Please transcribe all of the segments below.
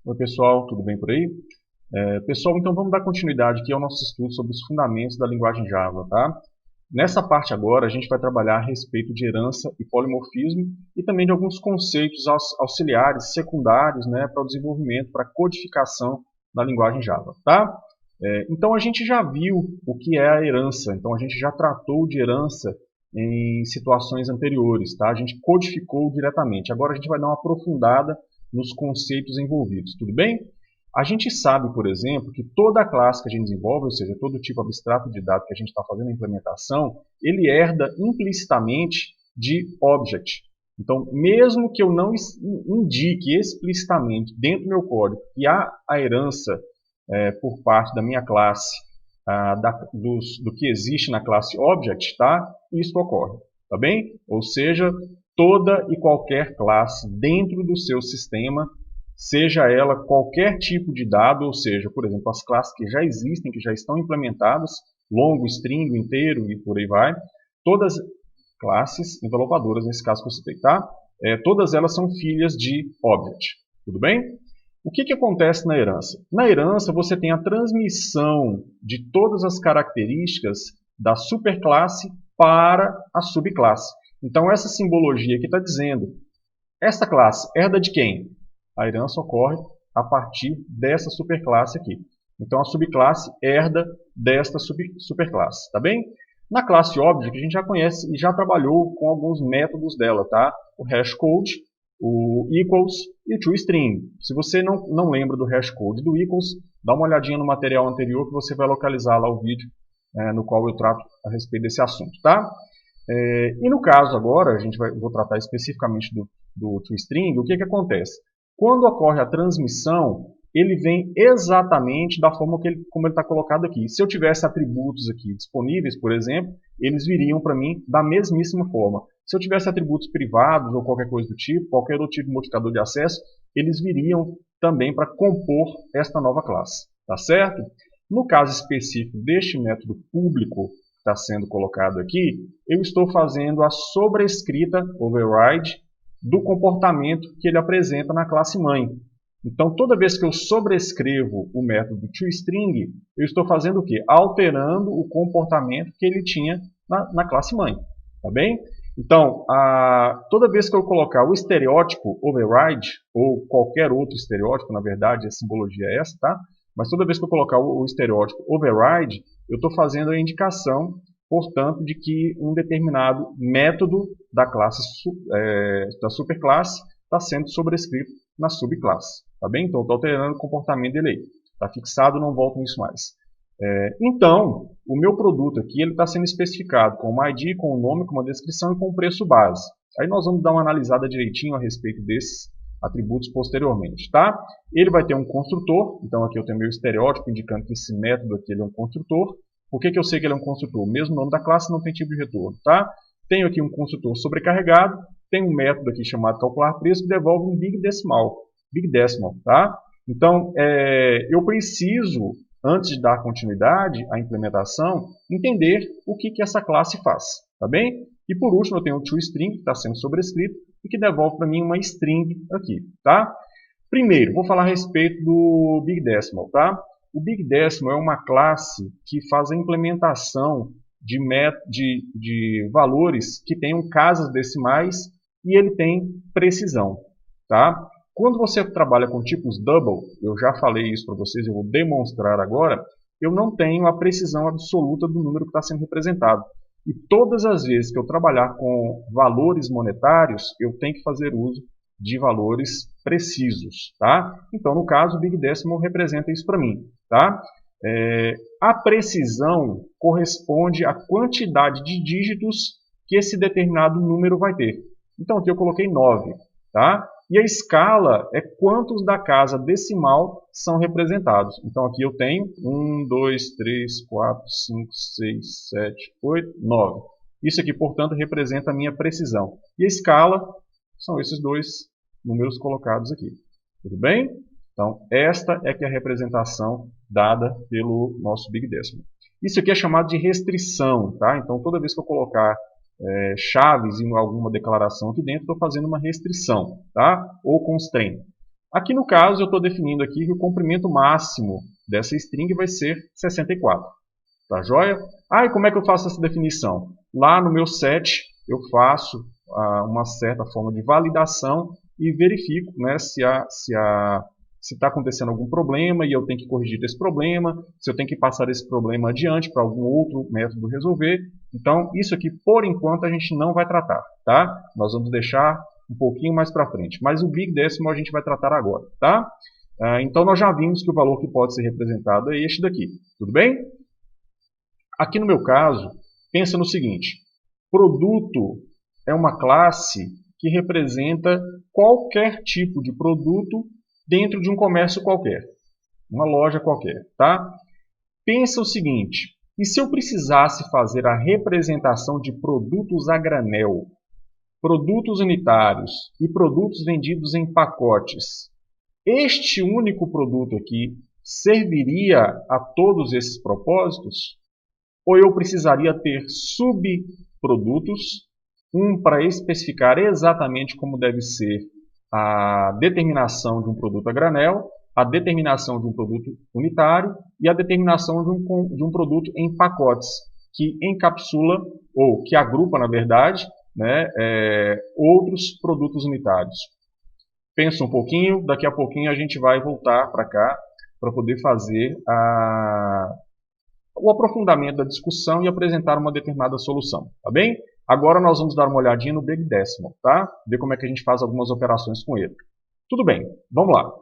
Oi pessoal, tudo bem por aí? Pessoal, então vamos dar continuidade aqui ao nosso estudo sobre os fundamentos da linguagem Java, tá? Nessa parte agora a gente vai trabalhar a respeito de herança e polimorfismo e também de alguns conceitos auxiliares, secundários, né, para o desenvolvimento, para a codificação da linguagem Java, tá? Então a gente já viu o que é a herança, então a gente já tratou de herança em situações anteriores, tá? A gente codificou diretamente. Agora a gente vai dar uma aprofundada nos conceitos envolvidos, tudo bem? A gente sabe, por exemplo, que toda a classe que a gente desenvolve, ou seja, todo tipo abstrato de dado que a gente está fazendo a implementação, ele herda implicitamente de object. Então, mesmo que eu não indique explicitamente dentro do meu código que há a herança por parte da minha classe, do que existe na classe object, tá? Isso ocorre, tá bem? Ou seja, toda e qualquer classe dentro do seu sistema, seja ela qualquer tipo de dado, ou seja, por exemplo, as classes que já existem, que já estão implementadas, longo, string, inteiro e por aí vai, todas classes envelopadoras, nesse caso que eu citei, tá? Todas elas são filhas de object, tudo bem? O que acontece na herança? Na herança você tem a transmissão de todas as características da superclasse para a subclasse. Então essa simbologia aqui está dizendo, essa classe herda de quem? A herança ocorre a partir dessa superclasse aqui. Então a subclasse herda desta superclasse, tá bem? Na classe Object a gente já conhece e já trabalhou com alguns métodos dela, tá? O hashcode, o equals e o toString. Se você não lembra do hashcode e do equals, dá uma olhadinha no material anterior que você vai localizar lá o vídeo no qual eu trato a respeito desse assunto, tá? E no caso agora, vou tratar especificamente do toString, o que acontece? Quando ocorre a transmissão, ele vem exatamente da forma como ele está colocado aqui. Se eu tivesse atributos aqui disponíveis, por exemplo, eles viriam para mim da mesmíssima forma. Se eu tivesse atributos privados ou qualquer coisa do tipo, qualquer outro tipo de modificador de acesso, eles viriam também para compor esta nova classe. Tá certo? No caso específico deste método público que está sendo colocado aqui, eu estou fazendo a sobrescrita override do comportamento que ele apresenta na classe mãe. Então, toda vez que eu sobrescrevo o método toString, eu estou fazendo o quê? Alterando o comportamento que ele tinha na classe mãe. Tá bem? Então, toda vez que eu colocar o estereótipo override, ou qualquer outro estereótipo, na verdade, a simbologia é essa, tá? Mas toda vez que eu colocar o estereótipo override, eu estou fazendo a indicação, portanto, de que um determinado método da classe da superclasse está sendo sobrescrito na subclasse. Tá bem? Então, estou alterando o comportamento dele aí. Está fixado, não volto nisso mais. Então, o meu produto aqui está sendo especificado com uma ID, com o nome, com uma descrição e com o preço base. Aí nós vamos dar uma analisada direitinho a respeito desses atributos posteriormente. Tá? Ele vai ter um construtor, então aqui eu tenho meu estereótipo indicando que esse método aqui é um construtor. Por que eu sei que ele é um construtor? O mesmo nome da classe não tem tipo de retorno. Tá? Tenho aqui um construtor sobrecarregado, tem um método aqui chamado calcular preço que devolve um big decimal. Tá? Então, eu preciso, antes de dar continuidade à implementação, entender o que essa classe faz. Tá bem? E por último, eu tenho o toString, que está sendo sobrescrito, e que devolve para mim uma string aqui. Tá? Primeiro, vou falar a respeito do Big Decimal. Tá? O Big Decimal é uma classe que faz a implementação de valores que tenham casas decimais e ele tem precisão. Tá? Quando você trabalha com tipos double, eu já falei isso para vocês, eu vou demonstrar agora, eu não tenho a precisão absoluta do número que está sendo representado. E todas as vezes que eu trabalhar com valores monetários, eu tenho que fazer uso de valores precisos. Tá? Então, no caso, o Big Decimal representa isso para mim. Tá? A precisão corresponde à quantidade de dígitos que esse determinado número vai ter. Então, aqui eu coloquei 9. Tá? E a escala é quantos da casa decimal são representados. Então aqui eu tenho 1, 2, 3, 4, 5, 6, 7, 8, 9. Isso aqui, portanto, representa a minha precisão. E a escala são esses dois números colocados aqui. Tudo bem? Então esta é que é a representação dada pelo nosso Big Decimal. Isso aqui é chamado de restrição. Tá? Então toda vez que eu colocar chaves em alguma declaração aqui dentro, estou fazendo uma restrição, tá? Ou constraint. Aqui no caso eu estou definindo aqui que o comprimento máximo dessa string vai ser 64. Tá joia? E como é que eu faço essa definição? Lá no meu set eu faço uma certa forma de validação e verifico, né, se está acontecendo algum problema e eu tenho que corrigir esse problema, se eu tenho que passar esse problema adiante para algum outro método resolver. Então, isso aqui, por enquanto, a gente não vai tratar, tá? Nós vamos deixar um pouquinho mais para frente. Mas o Big Decimal a gente vai tratar agora, tá? Então, nós já vimos que o valor que pode ser representado é este daqui, tudo bem? Aqui no meu caso, pensa no seguinte, produto é uma classe que representa qualquer tipo de produto dentro de um comércio qualquer, uma loja qualquer, tá? Pensa o seguinte, e se eu precisasse fazer a representação de produtos a granel, produtos unitários e produtos vendidos em pacotes, este único produto aqui serviria a todos esses propósitos? Ou eu precisaria ter subprodutos, um para especificar exatamente como deve ser a determinação de um produto a granel, a determinação de um produto unitário e a determinação de um produto em pacotes, que encapsula, ou que agrupa, na verdade, né, outros produtos unitários. Pensa um pouquinho, daqui a pouquinho a gente vai voltar para cá para poder fazer o aprofundamento da discussão e apresentar uma determinada solução, tá bem? Agora nós vamos dar uma olhadinha no Big Decimal, tá? Ver como é que a gente faz algumas operações com ele. Tudo bem, vamos lá.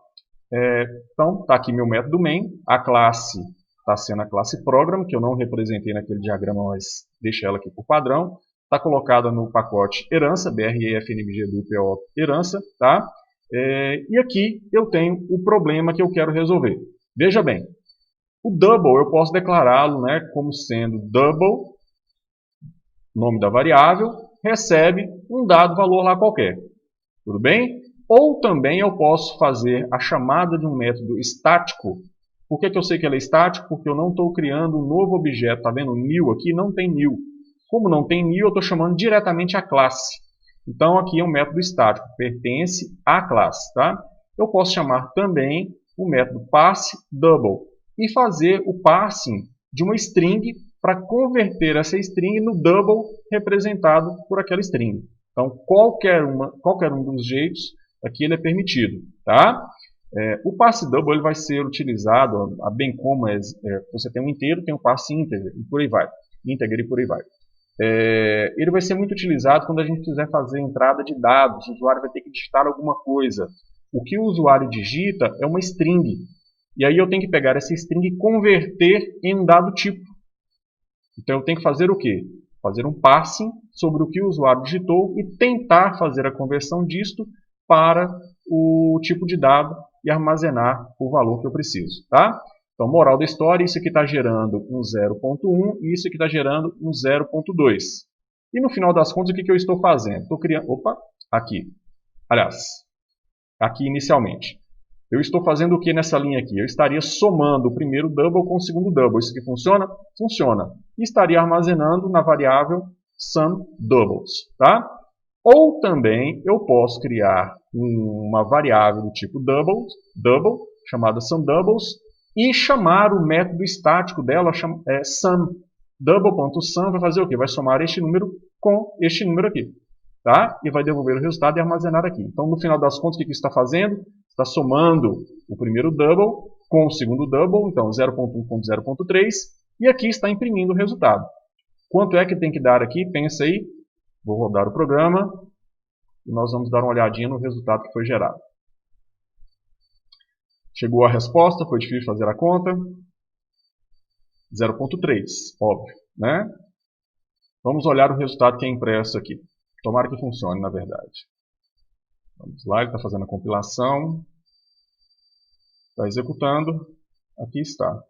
Então, está aqui meu método main, a classe está sendo a classe program, que eu não representei naquele diagrama, mas deixo ela aqui por padrão. Está colocada no pacote herança, brefnmgduplo herança, tá? E aqui eu tenho o problema que eu quero resolver. Veja bem, o double eu posso declará-lo, né, como sendo double, nome da variável, recebe um dado valor lá qualquer. Tudo bem? Ou também eu posso fazer a chamada de um método estático. Por que eu sei que ele é estático? Porque eu não estou criando um novo objeto. Está vendo? New aqui não tem new. Como não tem new, eu estou chamando diretamente a classe. Então aqui é um método estático, pertence à classe. Tá? Eu posso chamar também o método parseDouble e fazer o parsing de uma string para converter essa string no double representado por aquela string. Então qualquer um dos jeitos aqui ele é permitido, tá? O parseDouble ele vai ser utilizado, bem como você tem um inteiro, tem um parse integer e por aí vai, ele vai ser muito utilizado quando a gente quiser fazer entrada de dados, o usuário vai ter que digitar alguma coisa. O que o usuário digita é uma string, e aí eu tenho que pegar essa string e converter em um dado tipo. Então eu tenho que fazer o quê? Fazer um parsing sobre o que o usuário digitou e tentar fazer a conversão disto para o tipo de dado e armazenar o valor que eu preciso. Tá? Então, moral da história, isso aqui está gerando um 0.1 e isso aqui está gerando um 0.2. E no final das contas, o que eu estou fazendo? Estou criando... Opa, aqui. Aliás, aqui inicialmente. Eu estou fazendo o que nessa linha aqui? Eu estaria somando o primeiro double com o segundo double. Isso aqui funciona? Funciona. E estaria armazenando na variável SumDoubles. Tá? Ou também eu posso criar uma variável do tipo double, chamada SumDoubles, e chamar o método estático dela, sum. Double.sum vai fazer o quê? Vai somar este número com este número aqui. Tá? E vai devolver o resultado e armazenar aqui. Então, no final das contas, o que isso está fazendo? Está somando o primeiro double com o segundo double, então 0.1 com 0.3, e aqui está imprimindo o resultado. Quanto é que tem que dar aqui? Pensa aí. Vou rodar o programa e nós vamos dar uma olhadinha no resultado que foi gerado. Chegou a resposta, foi difícil fazer a conta. 0.3, óbvio, né? Vamos olhar o resultado que é impresso aqui. Tomara que funcione, na verdade. Vamos lá, ele está fazendo a compilação. Está executando. Aqui está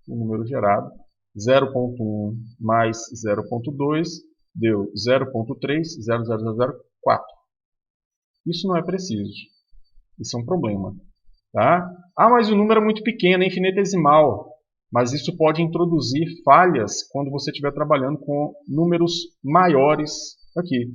o número gerado. 0.1 mais 0.2 deu 0.30004. Isso não é preciso. Isso é um problema. Tá? Mas o número é muito pequeno, é infinitesimal. Mas isso pode introduzir falhas quando você estiver trabalhando com números maiores aqui.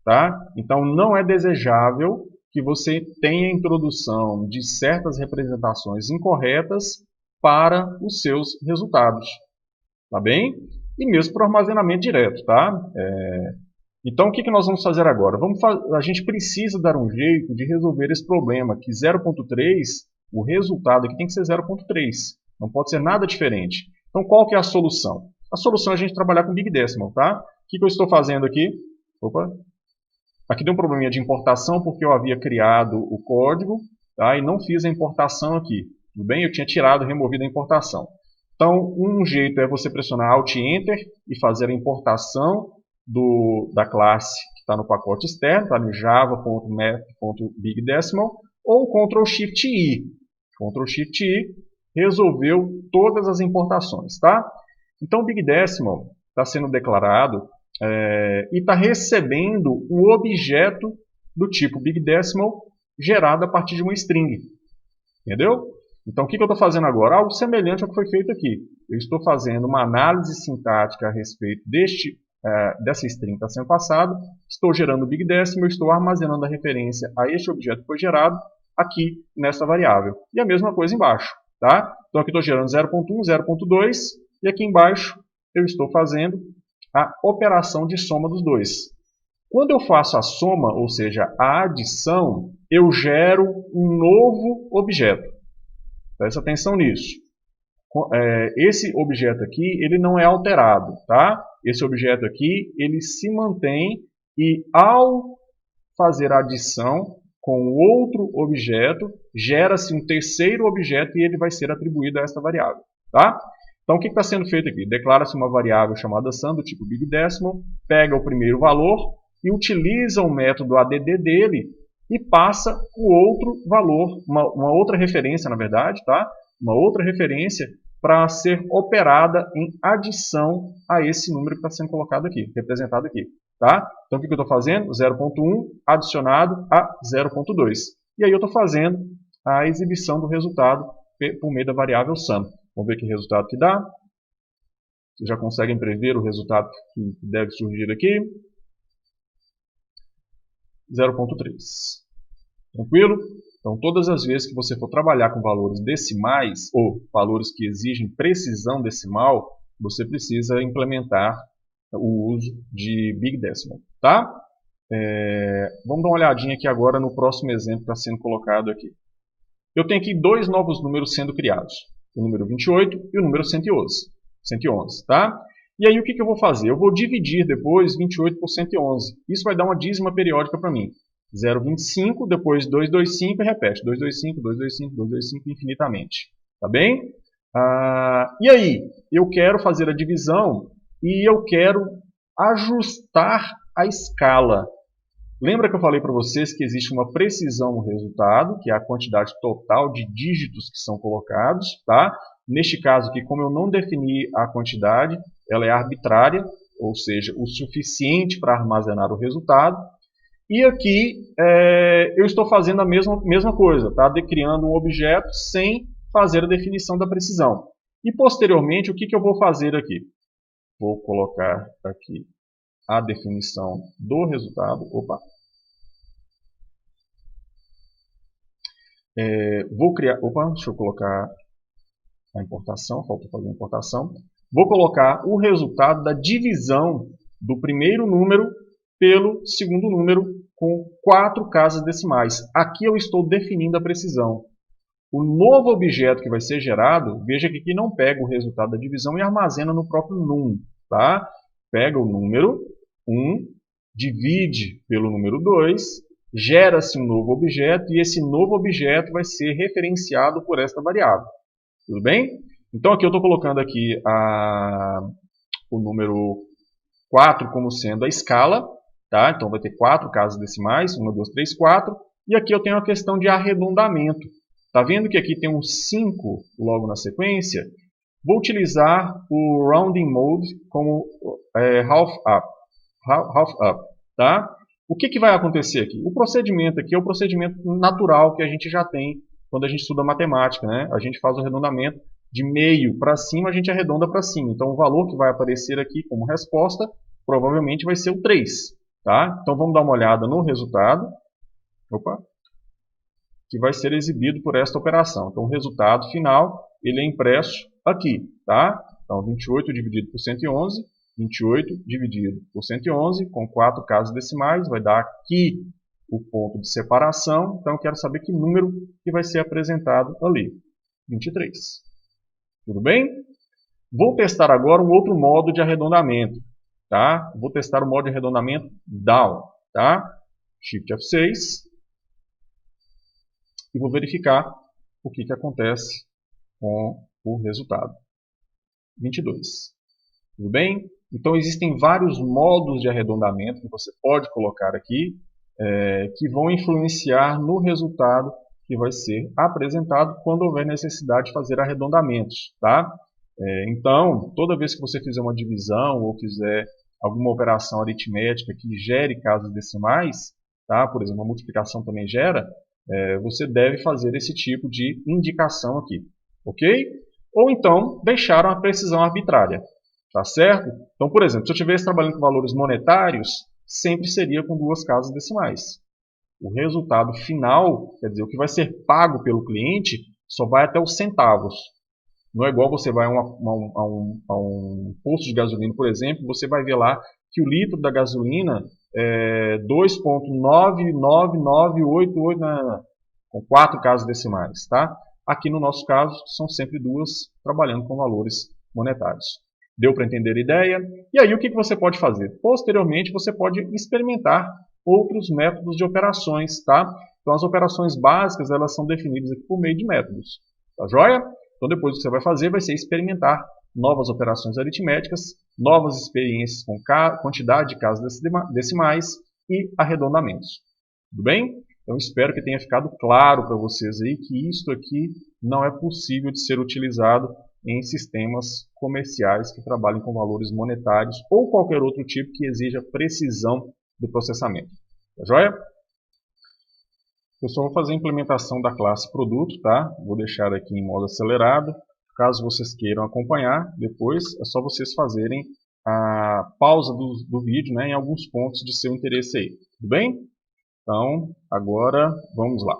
Tá? Então não é desejável que você tenha a introdução de certas representações incorretas para os seus resultados, tá bem? E mesmo para o armazenamento direto, tá? Então, o que nós vamos fazer agora? A gente precisa dar um jeito de resolver esse problema, que 0.3, o resultado aqui tem que ser 0.3, não pode ser nada diferente. Então, qual que é a solução? A solução é a gente trabalhar com Big Decimal, tá? O que eu estou fazendo aqui? Opa! Aqui deu um probleminha de importação, porque eu havia criado o código, tá? E não fiz a importação aqui. Tudo bem? Eu tinha tirado, removido a importação. Então, um jeito é você pressionar Alt Enter e fazer a importação da classe que está no pacote externo, está no java.math.bigdecimal, ou Ctrl Shift I. Ctrl Shift I resolveu todas as importações, tá? Então, o Big Decimal está sendo declarado e está recebendo um objeto do tipo Big Decimal gerado a partir de uma string. Entendeu? Então, o que eu estou fazendo agora? Algo semelhante ao que foi feito aqui. Eu estou fazendo uma análise sintática a respeito dessa string que está sendo passado, estou gerando o Big Decimal, estou armazenando a referência a este objeto que foi gerado aqui nessa variável. E a mesma coisa embaixo. Tá? Então, aqui estou gerando 0.1, 0.2, e aqui embaixo eu estou fazendo a operação de soma dos dois. Quando eu faço a soma, ou seja, a adição, eu gero um novo objeto. Presta atenção nisso. Esse objeto aqui, ele não é alterado, tá? Esse objeto aqui, ele se mantém e ao fazer a adição com outro objeto, gera-se um terceiro objeto e ele vai ser atribuído a esta variável, tá? Então, o que está sendo feito aqui? Declara-se uma variável chamada sum, do tipo Big Decimal, pega o primeiro valor e utiliza o método add dele e passa o outro valor, uma outra referência, na verdade, tá? Uma outra referência para ser operada em adição a esse número que está sendo colocado aqui, representado aqui. Tá? Então, o que eu estou fazendo? 0.1 adicionado a 0.2. E aí eu estou fazendo a exibição do resultado por meio da variável sum. Vamos ver que resultado que dá. Vocês já conseguem prever o resultado que deve surgir aqui. 0.3. Tranquilo? Então, todas as vezes que você for trabalhar com valores decimais, ou valores que exigem precisão decimal, você precisa implementar o uso de Big Decimal. Tá? Vamos dar uma olhadinha aqui agora no próximo exemplo que está sendo colocado aqui. Eu tenho aqui dois novos números sendo criados. O número 28 e o número 111. Tá? E aí o que eu vou fazer? Eu vou dividir depois 28 por 111. Isso vai dar uma dízima periódica para mim. 0,25, depois 225 e repete. 225, 225, 225 infinitamente. Tá bem? E aí, eu quero fazer a divisão e eu quero ajustar a escala. Lembra que eu falei para vocês que existe uma precisão no resultado, que é a quantidade total de dígitos que são colocados. Tá? Neste caso aqui, como eu não defini a quantidade, ela é arbitrária, ou seja, o suficiente para armazenar o resultado. E aqui eu estou fazendo a mesma coisa, tá? Criando um objeto sem fazer a definição da precisão. E posteriormente, o que eu vou fazer aqui? Vou colocar aqui a definição do resultado. Opa! Deixa eu colocar a importação, falta fazer a importação. Vou colocar o resultado da divisão do primeiro número pelo segundo número com 4 casas decimais. Aqui eu estou definindo a precisão. O novo objeto que vai ser gerado, veja que aqui não pega o resultado da divisão e armazena no próprio num. Tá? Pega o número 1, divide pelo número 2, gera-se um novo objeto e esse novo objeto vai ser referenciado por esta variável. Tudo bem? Então aqui eu estou colocando aqui o número 4 como sendo a escala. Tá? Então vai ter 4 casas decimais, 1, 2, 3, 4. E aqui eu tenho a questão de arredondamento. Está vendo que aqui tem um 5 logo na sequência? Vou utilizar o Rounding Mode como half up. Tá? O que vai acontecer aqui? O procedimento aqui é o procedimento natural que a gente já tem quando a gente estuda matemática. Né? A gente faz o arredondamento de meio para cima, a gente arredonda para cima. Então o valor que vai aparecer aqui como resposta provavelmente vai ser o 3. Tá? Então vamos dar uma olhada no resultado. Opa. que vai ser exibido por esta operação. Então, o resultado final ele é impresso aqui. Tá? Então, 28 dividido por 111, 28 dividido por 111, com 4 casas decimais, vai dar aqui o ponto de separação. Então, eu quero saber que número que vai ser apresentado ali. 23. Tudo bem? Vou testar agora um outro modo de arredondamento. Tá? Vou testar o modo de arredondamento down. Tá? Shift F6. E vou verificar o que acontece com o resultado. 22. Tudo bem? Então, existem vários modos de arredondamento que você pode colocar aqui, que vão influenciar no resultado que vai ser apresentado quando houver necessidade de fazer arredondamentos. Tá? Então, toda vez que você fizer uma divisão ou fizer alguma operação aritmética que gere casas decimais, tá? Por exemplo, a multiplicação também gera, você deve fazer esse tipo de indicação aqui. Ok? Ou então, deixar uma precisão arbitrária. Tá certo? Então, por exemplo, se eu estivesse trabalhando com valores monetários, sempre seria com 2 casas decimais. O resultado final, quer dizer, o que vai ser pago pelo cliente, só vai até os centavos. Não é igual você vai a um posto de gasolina, por exemplo, você vai ver lá que o litro da gasolina é 2,99988, com 4 casas decimais. Tá? Aqui no nosso caso, são sempre 2, trabalhando com valores monetários. Deu para entender a ideia? E aí o que você pode fazer? Posteriormente você pode experimentar outros métodos de operações. Tá? Então as operações básicas elas são definidas aqui por meio de métodos. Tá joia? Então depois o que você vai fazer vai ser experimentar novas operações aritméticas, novas experiências com quantidade de casas decimais e arredondamentos. Tudo bem? Então espero que tenha ficado claro para vocês aí que isto aqui não é possível de ser utilizado em sistemas comerciais que trabalhem com valores monetários ou qualquer outro tipo que exija precisão do processamento. Tá joia? Eu só vou fazer a implementação da classe produto, tá? Vou deixar aqui em modo acelerado. Caso vocês queiram acompanhar, depois é só vocês fazerem a pausa do vídeo, né, em alguns pontos de seu interesse aí. Tudo bem? Então, agora vamos lá.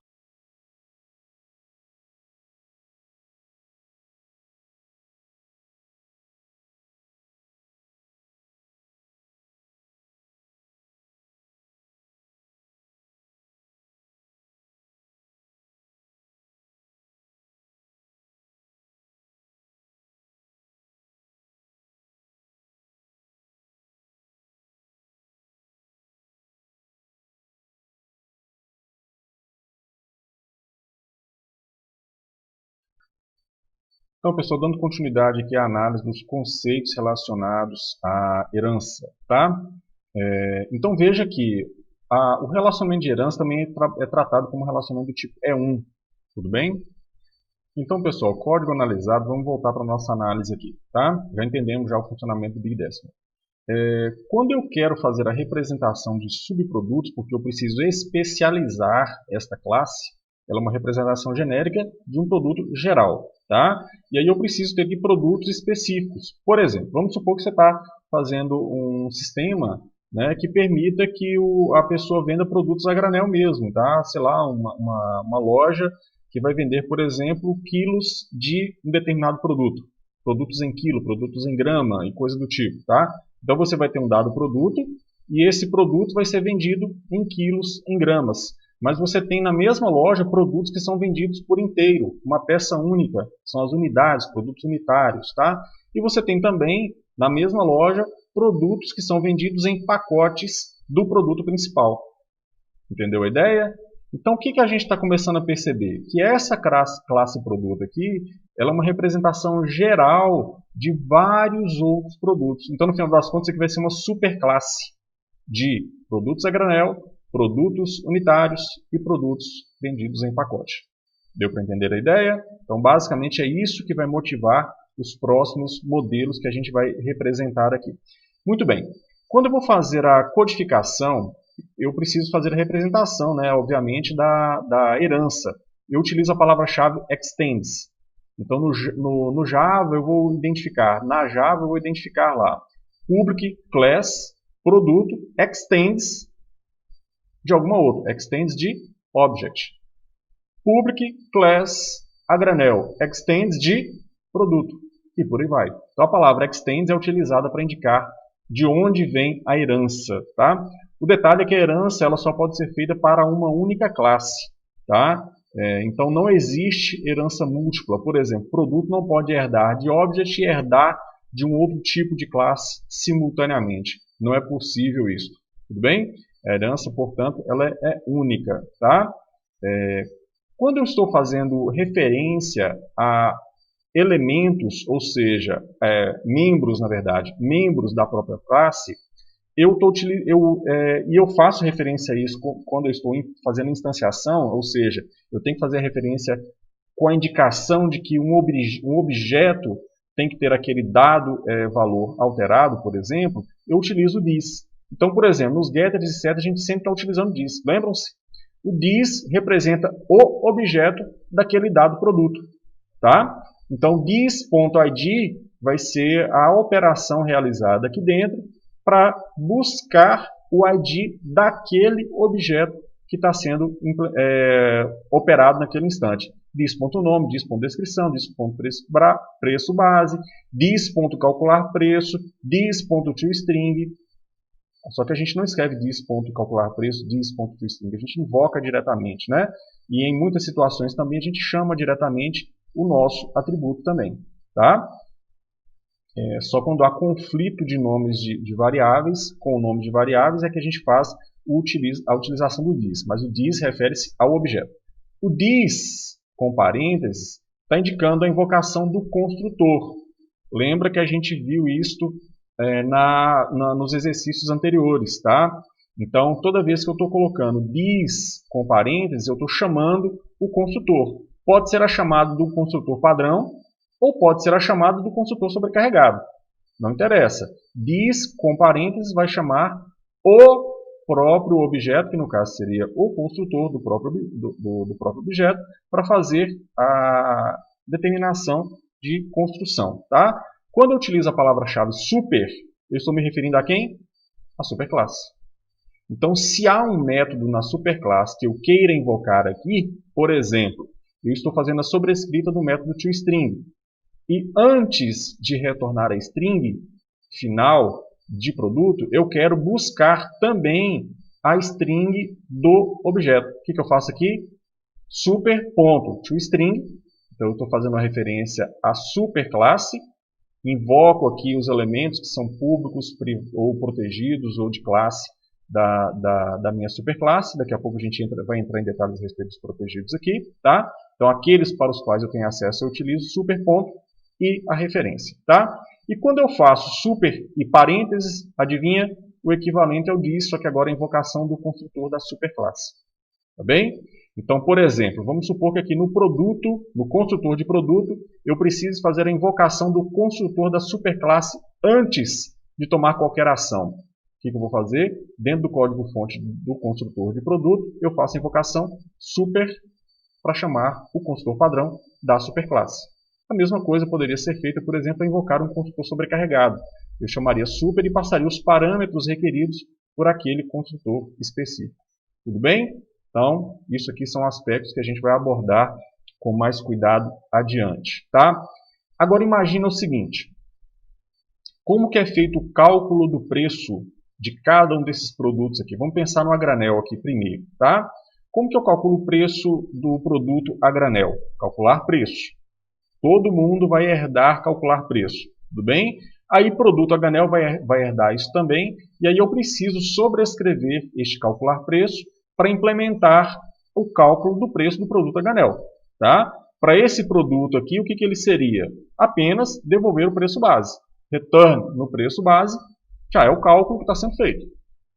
Então, pessoal, dando continuidade aqui à análise dos conceitos relacionados à herança. Tá? Então, veja que o relacionamento de herança também é tratado como relacionamento do tipo E1. Tudo bem? Então, pessoal, código analisado, vamos voltar para a nossa análise aqui. Tá? Já entendemos já o funcionamento do Big Decimal. Quando eu quero fazer a representação de subprodutos, porque eu preciso especializar esta classe, ela é uma representação genérica de um produto geral. Tá? E aí eu preciso ter aqui produtos específicos. Por exemplo, vamos supor que você está fazendo um sistema, né, que permita que a pessoa venda produtos a granel mesmo. Tá? Sei lá, uma loja que vai vender, por exemplo, quilos de um determinado produto. Produtos em quilo, produtos em grama e coisa do tipo. Tá? Então você vai ter um dado produto e esse produto vai ser vendido em quilos, em gramas. Mas você tem na mesma loja produtos que são vendidos por inteiro, uma peça única, são as unidades, produtos unitários. Tá? E você tem também na mesma loja produtos que são vendidos em pacotes do produto principal. Entendeu a ideia? Então o que a gente está começando a perceber? Que essa classe produto aqui, ela é uma representação geral de vários outros produtos. Então no final das contas aqui vai ser uma superclasse de produtos a granel, produtos unitários e produtos vendidos em pacote. Deu para entender a ideia? Então basicamente é isso que vai motivar os próximos modelos que a gente vai representar aqui. Muito bem. Quando eu vou fazer a codificação, eu preciso fazer a representação, né, obviamente, da herança. Eu utilizo a palavra-chave extends. Então, no Java, eu vou identificar, na Java, eu vou identificar lá, public class, produto, extends de alguma outra, extends de object. public class a granel, extends de produto, e por aí vai. Então a palavra extends é utilizada para indicar de onde vem a herança, tá? O detalhe é que a herança ela só pode ser feita para uma única classe, tá? Então não existe herança múltipla. Por exemplo, produto não pode herdar de object e herdar de um outro tipo de classe simultaneamente. Não é possível isso. Tudo bem? A herança, portanto, ela é única, tá? Quando eu estou fazendo referência a elementos, ou seja, membros, na verdade, membros da própria classe, eu faço referência a isso quando eu estou fazendo instanciação, ou seja, eu tenho que fazer referência com a indicação de que um objeto tem que ter aquele dado valor alterado, por exemplo, eu utilizo o this. Então, por exemplo, nos getters e setters a gente sempre está utilizando this. Lembram-se? O this representa o objeto daquele dado produto. Tá? Então, this.id vai ser a operação realizada aqui dentro para buscar o ID daquele objeto que está sendo operado naquele instante. This.nome, this.descrição, this.preço base, this.calcular preço, this.toString. Só que a gente não escreve this.calcular preço, this.toString. A gente invoca diretamente, né? E em muitas situações também a gente chama diretamente o nosso atributo também, tá? Só quando há conflito de nomes de variáveis com o nome de variáveis é que a gente faz a utilização do this, mas o this refere-se ao objeto. O this, com parênteses, está indicando a invocação do construtor. Lembra que a gente viu isto nos exercícios anteriores, tá? Então, toda vez que eu estou colocando this com parênteses, eu estou chamando o construtor. Pode ser a chamada do construtor padrão, ou pode ser a chamada do construtor sobrecarregado. Não interessa. This, com parênteses, vai chamar o próprio objeto, que no caso seria o construtor do próprio objeto, para fazer a determinação de construção. Tá? Quando eu utilizo a palavra-chave super, eu estou me referindo a quem? A superclasse. Então, se há um método na superclasse que eu queira invocar aqui, por exemplo, eu estou fazendo a sobrescrita do método toString. E antes de retornar a string final de produto, eu quero buscar também a string do objeto. O que eu faço aqui? Super.toString. Então, eu estou fazendo uma referência à superclasse. Invoco aqui os elementos que são públicos ou protegidos ou de classe da minha superclasse. Daqui a pouco a gente vai entrar em detalhes a respeito dos protegidos aqui. Tá? Então, aqueles para os quais eu tenho acesso, eu utilizo super. E a referência, tá? E quando eu faço super e parênteses, adivinha? O equivalente ao this, só que agora é a invocação do construtor da superclasse. Tá bem? Então, por exemplo, vamos supor que aqui no construtor de produto, eu preciso fazer a invocação do construtor da superclasse antes de tomar qualquer ação. O que eu vou fazer? Dentro do código-fonte do construtor de produto, eu faço a invocação super para chamar o construtor padrão da superclasse. A mesma coisa poderia ser feita, por exemplo, a invocar um construtor sobrecarregado. Eu chamaria super e passaria os parâmetros requeridos por aquele construtor específico. Tudo bem? Então, isso aqui são aspectos que a gente vai abordar com mais cuidado adiante. Tá? Agora imagina o seguinte. Como que é feito o cálculo do preço de cada um desses produtos aqui? Vamos pensar no a granel aqui primeiro. Tá? Como que eu calculo o preço do produto a granel? Calcular preço. Todo mundo vai herdar calcular preço, tudo bem? Aí produto a granel vai herdar isso também, e aí eu preciso sobrescrever este calcular preço para implementar o cálculo do preço do produto a granel. Tá? Para esse produto aqui, o que ele seria? Apenas devolver o preço base. Return no preço base, já é o cálculo que está sendo feito.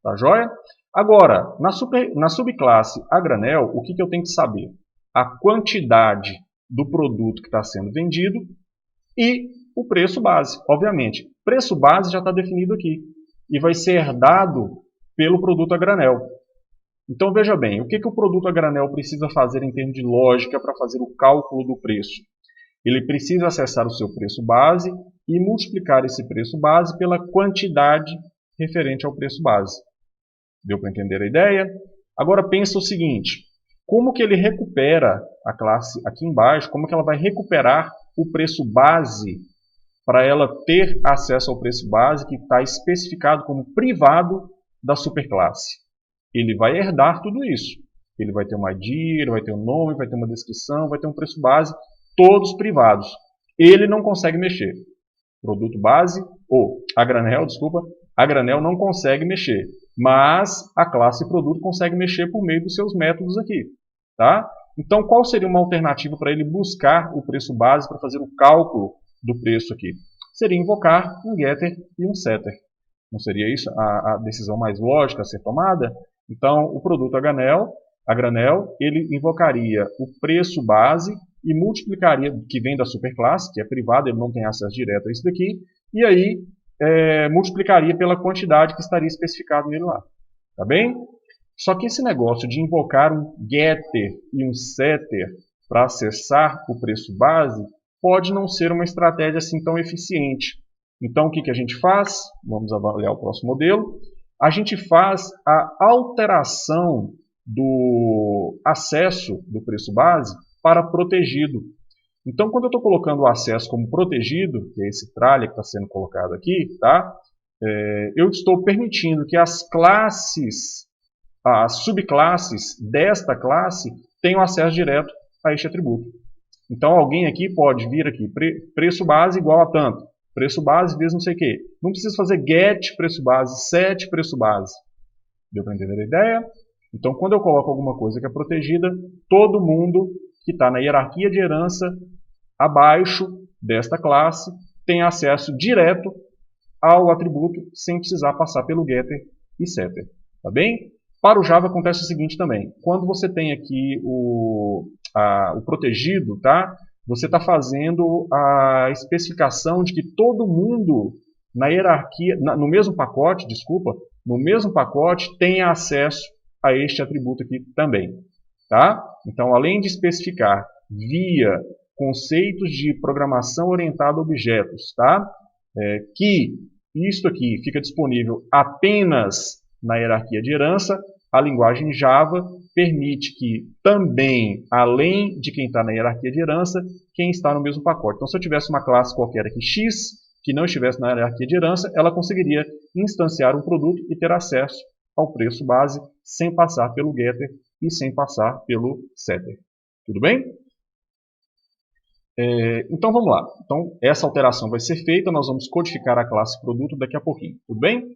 Tá joia? Agora, na subclasse a granel, o que eu tenho que saber? A quantidade do produto que está sendo vendido e o preço base. Obviamente, preço base já está definido aqui e vai ser herdado pelo produto a granel. Então, veja bem, o que o produto a granel precisa fazer em termos de lógica para fazer o cálculo do preço? Ele precisa acessar o seu preço base e multiplicar esse preço base pela quantidade referente ao preço base. Deu para entender a ideia? Agora pensa o seguinte, como que ele recupera a classe aqui embaixo, como que ela vai recuperar o preço base para ela ter acesso ao preço base que está especificado como privado da superclasse. Ele vai herdar tudo isso. Ele vai ter uma ID, ele vai ter um nome, vai ter uma descrição, vai ter um preço base, todos privados. Ele não consegue mexer. Produto base, ou a granel, desculpa, a granel não consegue mexer. Mas a classe produto consegue mexer por meio dos seus métodos aqui. Tá? Então, qual seria uma alternativa para ele buscar o preço base para fazer o cálculo do preço aqui? Seria invocar um getter e um setter. Não seria isso a decisão mais lógica a ser tomada? Então, o produto a granel, ele invocaria o preço base e multiplicaria, que vem da superclasse, que é privada, ele não tem acesso direto a isso daqui, e aí multiplicaria pela quantidade que estaria especificado nele lá. Tá bem? Só que esse negócio de invocar um getter e um setter para acessar o preço base pode não ser uma estratégia assim tão eficiente. Então, o que a gente faz? Vamos avaliar o próximo modelo. A gente faz a alteração do acesso do preço base para protegido. Então, quando eu estou colocando o acesso como protegido, que é esse tralha que está sendo colocado aqui, tá? Eu estou permitindo que as classes, as subclasses desta classe tenham acesso direto a este atributo. Então, alguém aqui pode vir aqui, preço base igual a tanto. Preço base vezes não sei o quê. Não precisa fazer get preço base, set preço base. Deu para entender a ideia? Então, quando eu coloco alguma coisa que é protegida, todo mundo que está na hierarquia de herança abaixo desta classe tem acesso direto ao atributo sem precisar passar pelo getter e setter. Tá bem? Para o Java acontece o seguinte também. Quando você tem aqui o protegido, tá? Você está fazendo a especificação de que todo mundo na hierarquia, no mesmo pacote, no mesmo pacote tem acesso a este atributo aqui também. Tá? Então, além de especificar via conceitos de programação orientada a objetos, tá? Que isto aqui fica disponível apenas na hierarquia de herança, a linguagem Java permite que também, além de quem está na hierarquia de herança, quem está no mesmo pacote. Então, se eu tivesse uma classe qualquer aqui, X, que não estivesse na hierarquia de herança, ela conseguiria instanciar um produto e ter acesso ao preço base sem passar pelo getter e sem passar pelo setter. Tudo bem? Então vamos lá. Então essa alteração vai ser feita, nós vamos codificar a classe produto daqui a pouquinho. Tudo bem?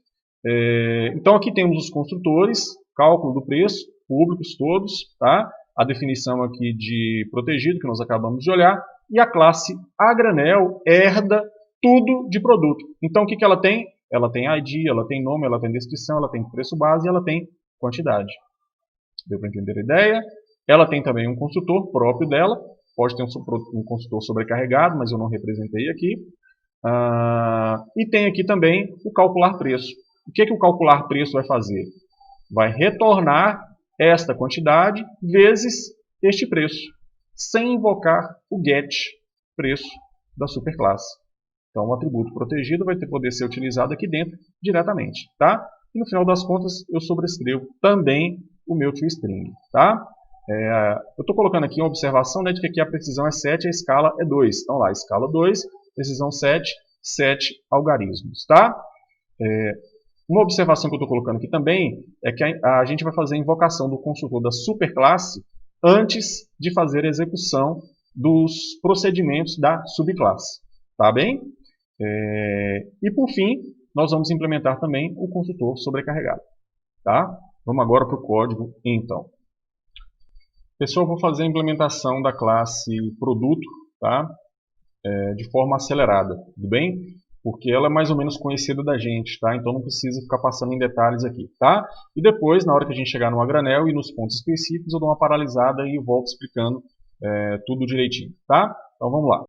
Então aqui temos os construtores, cálculo do preço, públicos todos, tá? A definição aqui de protegido que nós acabamos de olhar, e a classe a granel herda tudo de produto. Então o que ela tem? Ela tem ID, ela tem nome, ela tem descrição, ela tem preço base e ela tem quantidade. Deu para entender a ideia? Ela tem também um construtor próprio dela, pode ter um construtor sobrecarregado, mas eu não representei aqui. E tem aqui também o calcular preço. O que o calcular preço vai fazer? Vai retornar esta quantidade vezes este preço, sem invocar o get preço da superclasse. Então, o atributo protegido vai poder ser utilizado aqui dentro diretamente. Tá? E no final das contas, eu sobrescrevo também o meu toString. Tá? Eu estou colocando aqui uma observação, né, de que aqui a precisão é 7 e a escala é 2. Então, lá, escala 2, precisão 7, 7 algarismos. Tá? Uma observação que eu estou colocando aqui também é que a gente vai fazer a invocação do construtor da superclasse antes de fazer a execução dos procedimentos da subclasse. Tá bem? E por fim, nós vamos implementar também o construtor sobrecarregado. Tá? Vamos agora para o código, então. Pessoal, vou fazer a implementação da classe produto, tá? De forma acelerada, tudo bem? Porque ela é mais ou menos conhecida da gente, tá? Então não precisa ficar passando em detalhes aqui, tá? E depois, na hora que a gente chegar no a granel e nos pontos específicos, eu dou uma paralisada e volto explicando tudo direitinho, tá? Então vamos lá.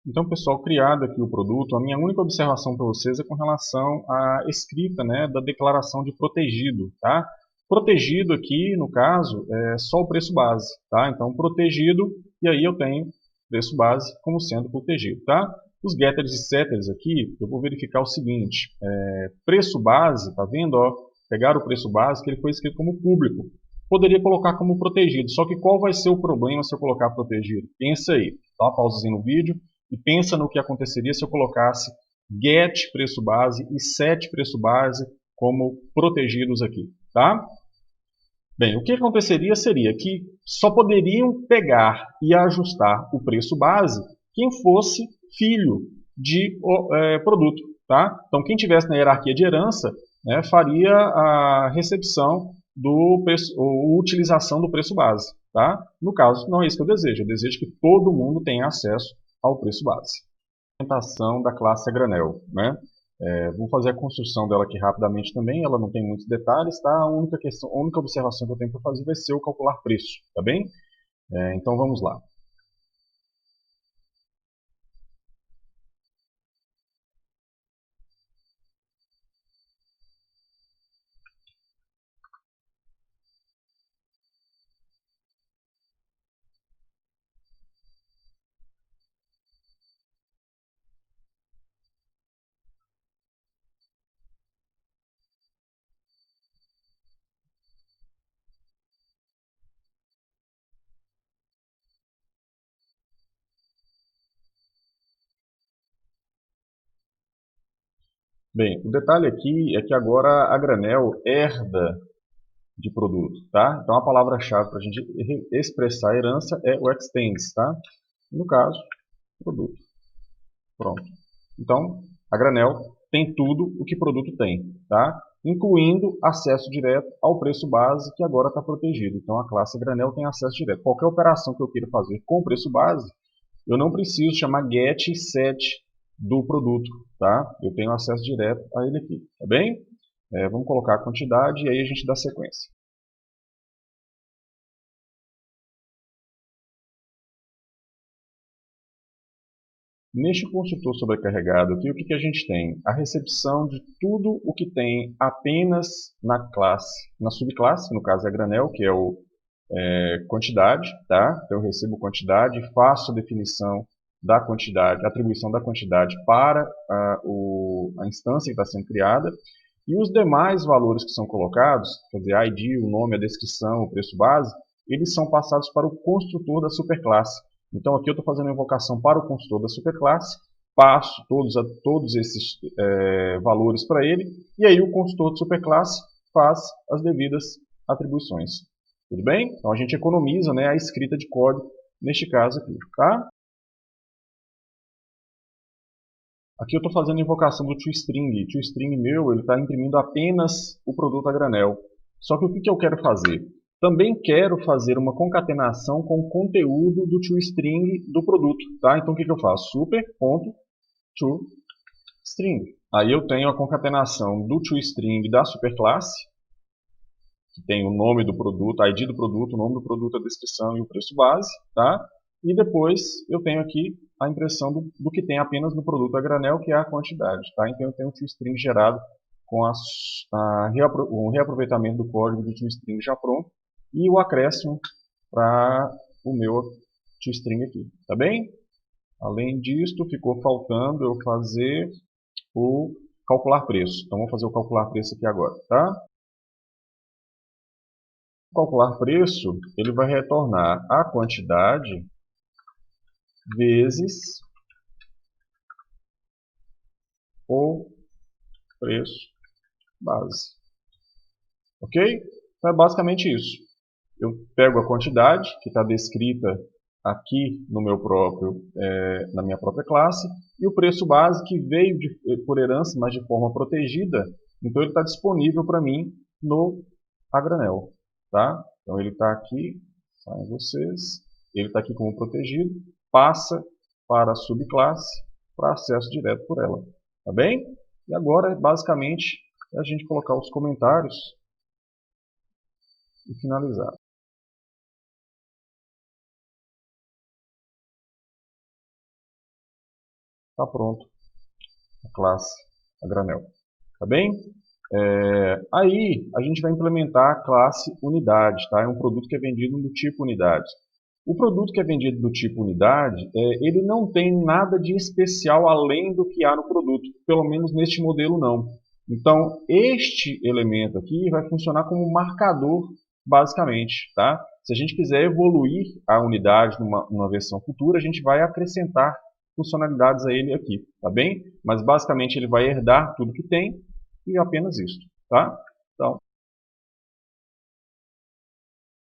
Então, pessoal, criado aqui o produto, a minha única observação para vocês é com relação à escrita, né, da declaração de protegido, tá? Protegido aqui, no caso, é só o preço base, tá? Então, protegido, e aí eu tenho preço base como sendo protegido, tá? Os getters e setters aqui, eu vou verificar o seguinte, preço base, tá vendo, ó? Pegar o preço base, que ele foi escrito como público. Poderia colocar como protegido, só que qual vai ser o problema se eu colocar protegido? Pensa aí, dá uma pausazinha no vídeo, e pensa no que aconteceria se eu colocasse get preço base e set preço base como protegidos aqui, tá? Bem, o que aconteceria seria que só poderiam pegar e ajustar o preço base quem fosse filho de produto, tá? Então, quem tivesse na hierarquia de herança, né, faria a recepção do preço, ou utilização do preço base, tá? No caso, não é isso que eu desejo que todo mundo tenha acesso ao preço base. Implementação da classe a granel, né? Vou fazer a construção dela aqui rapidamente também, ela não tem muitos detalhes, tá? A única observação que eu tenho para fazer vai ser o calcular preço, tá bem? Então vamos lá. Bem, o detalhe aqui é que agora a granel herda de produto, tá? Então a palavra-chave para a gente expressar a herança é o extends, tá? No caso, produto. Pronto. Então, a granel tem tudo o que produto tem, tá? Incluindo acesso direto ao preço base, que agora está protegido. Então, a classe granel tem acesso direto. Qualquer operação que eu queira fazer com o preço base, eu não preciso chamar get e set do produto, tá? Eu tenho acesso direto a ele aqui, tá bem? Vamos colocar a quantidade e aí a gente dá sequência. Neste construtor sobrecarregado aqui, o que a gente tem? A recepção de tudo o que tem apenas na classe, na subclasse, que no caso é a granel, que é o quantidade, tá? Então eu recebo quantidade, faço a definição da quantidade, a atribuição da quantidade para a instância que está sendo criada, e os demais valores que são colocados, quer dizer, a ID, o nome, a descrição, o preço base, eles são passados para o construtor da superclasse. Então aqui eu estou fazendo a invocação para o construtor da superclasse, passo todos esses valores para ele, e aí o construtor de superclasse faz as devidas atribuições. Tudo bem? Então a gente economiza, né, a escrita de código neste caso aqui, tá? Aqui eu estou fazendo a invocação do toString. O toString meu ele está imprimindo apenas o produto a granel. Só que o que eu quero fazer? Também quero fazer uma concatenação com o conteúdo do toString do produto. Tá? Então o que eu faço? Super.toString. Aí eu tenho a concatenação do toString da superclasse, que tem o nome do produto, a ID do produto, o nome do produto, a descrição e o preço base, tá? E depois eu tenho aqui a impressão do que tem apenas no produto a granel, que é a quantidade, tá? Então eu tenho um toString gerado com o reaproveitamento do código do toString já pronto e o acréscimo para o meu toString aqui, tá bem? Além disto, ficou faltando eu fazer o calcular preço. Então vamos fazer o calcular preço aqui agora, tá? Calcular preço, ele vai retornar a quantidade vezes o preço base. Ok? Então é basicamente isso. Eu pego a quantidade que está descrita aqui no meu próprio, na minha própria classe e o preço base que veio por herança, mas de forma protegida. Então ele está disponível para mim no a granel. Tá? Então ele está aqui, saem vocês, ele está aqui como protegido, passa para a subclasse para acesso direto por ela. Tá bem? E agora, basicamente, é a gente colocar os comentários e finalizar. está pronto a classe a granel. Tá bem? Aí a gente vai implementar a classe unidade, tá? É um produto que é vendido do tipo unidade. O produto que é vendido do tipo unidade, ele não tem nada de especial além do que há no produto, pelo menos neste modelo não. Então, este elemento aqui vai funcionar como marcador, basicamente, tá? Se a gente quiser evoluir a unidade numa versão futura, a gente vai acrescentar funcionalidades a ele aqui, tá bem? Mas basicamente ele vai herdar tudo que tem e apenas isso, tá? Então,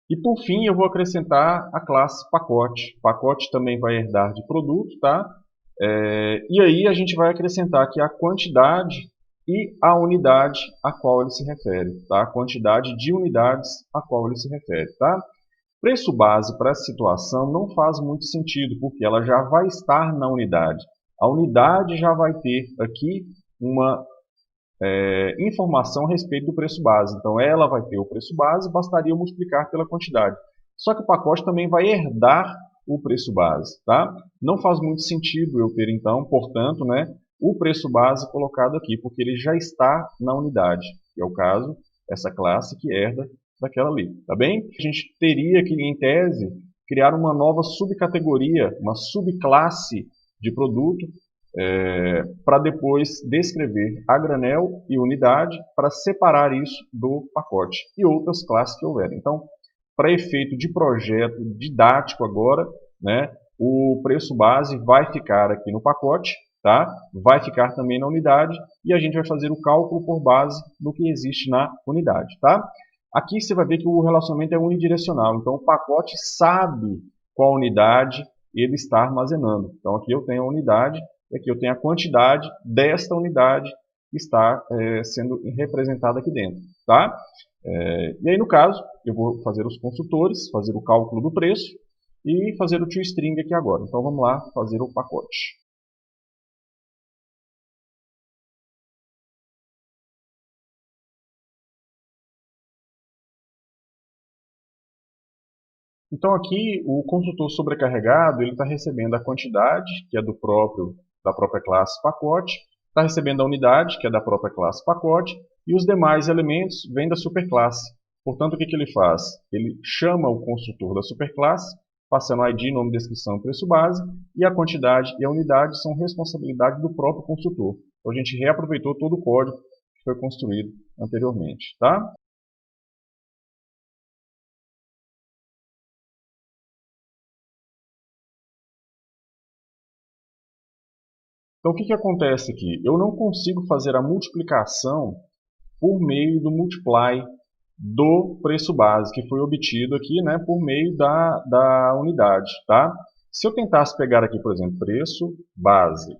e por fim eu vou acrescentar a classe pacote. Pacote também vai herdar de produto, tá? E aí a gente vai acrescentar aqui a quantidade e a unidade a qual ele se refere, tá? A quantidade de unidades a qual ele se refere, tá? Preço base para essa situação não faz muito sentido, porque ela já vai estar na unidade. A unidade já vai ter aqui uma informação a respeito do preço base. Então ela vai ter o preço base, bastaria multiplicar pela quantidade. Só que o pacote também vai herdar o preço base, tá? Não faz muito sentido eu ter então, portanto, né, o preço base colocado aqui, porque ele já está na unidade, que é o caso, essa classe que herda daquela ali, tá bem? A gente teria que, em tese, criar uma nova subcategoria, uma subclasse de produto, para depois descrever a granel e unidade para separar isso do pacote e outras classes que houver. Então, para efeito de projeto didático agora, né, o preço base vai ficar aqui no pacote, tá? Vai ficar também na unidade e a gente vai fazer o cálculo por base do que existe na unidade, tá? Aqui você vai ver que o relacionamento é unidirecional, então o pacote sabe qual unidade ele está armazenando. Então aqui eu tenho a unidade, e aqui eu tenho a quantidade desta unidade que está sendo representada aqui dentro, tá? E aí no caso, eu vou fazer os construtores, fazer o cálculo do preço e fazer o toString aqui agora. Então vamos lá fazer o pacote. Então aqui o construtor sobrecarregado ele está recebendo a quantidade, que é da própria classe pacote, está recebendo a unidade, que é da própria classe pacote, e os demais elementos vêm da superclasse. Portanto, o que ele faz? Ele chama o construtor da superclasse, passando ID, nome, descrição e preço base, e a quantidade e a unidade são responsabilidade do próprio construtor. Então a gente reaproveitou todo o código que foi construído anteriormente, tá? Então, o que acontece aqui? Eu não consigo fazer a multiplicação por meio do multiply do preço base, que foi obtido aqui, né, por meio da unidade. Tá? Se eu tentasse pegar aqui, por exemplo, preço base,